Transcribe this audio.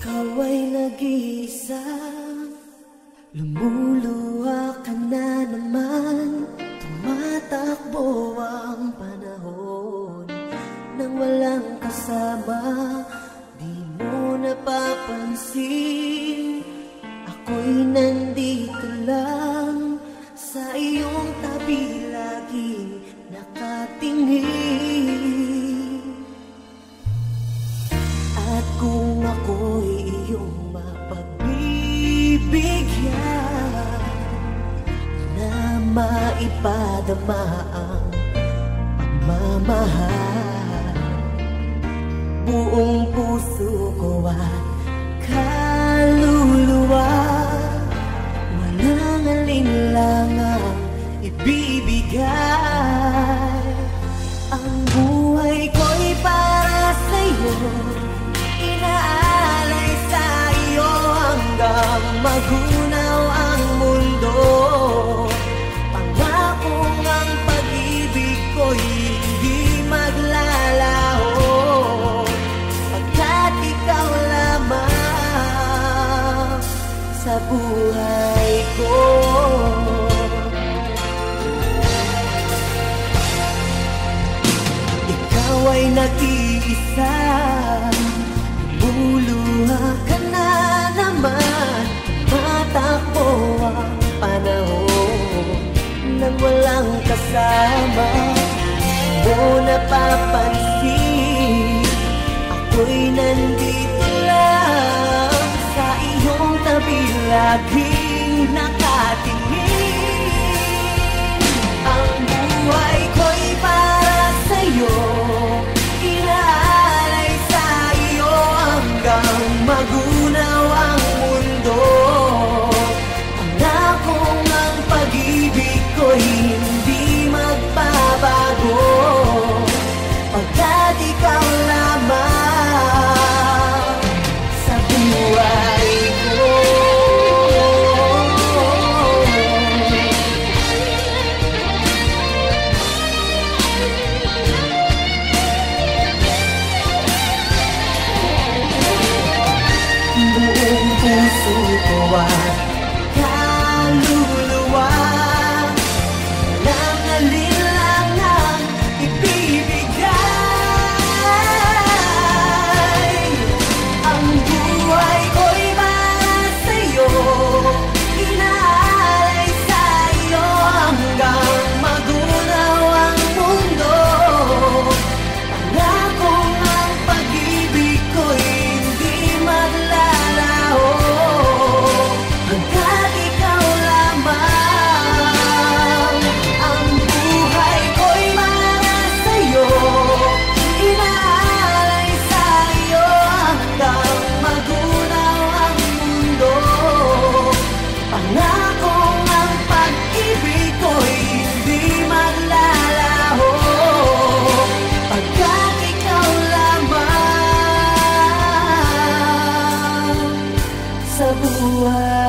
Ikaw ay nag-iisa, lumuluha ka na naman. Tumatakbo ang panahon nang walang kasama. Di mo napapansin, ako'y nandito lang sa iyong tabi, laging nakatingin. At kung ako'y iyong mapagbibigyan na maipadama ang pagmamahal, buong puso ko at kaluluwa, walang alinlangang ibibigay. Ang buhay ko'y para sa'yo, inaalay sa iyo hanggang magunaw ang mundo. Pangako ang pag-ibig ko'y hindi maglalaho, pagkat ikaw lamang sa buhay ko. Ikaw ay nag-iisa, buluha ka na naman. Matakbo ang panahon nang walang kasama. Mo napapansin, ako'y nandito lang sa iyong tabi, laging nakatingin. Ang buhay ko'y para sa'yo, inaalay sa iyo hanggang magunaw ang mundo. Pangakong ang pag-ibig ko'y hindi magbabago, pagkat ikaw lamang sa buhay ko. Buong puso ko at kaluluwa, walang alinlangang ibibigay. Ang buhay ko'y para sa'yo, inaalay sa iyo hanggang magunaw ang mundo. Pangakong ang pag-ibig ko'y hindi maglalaho, hanggat ikaw lamang. Ang buhay ko'y para sa'yo, inaalay sa iyo hanggang magunaw ang mundo. Pangakong ang pag-ibig ko'y hindi maglalaho, pagkat ikaw lamang sa buhay.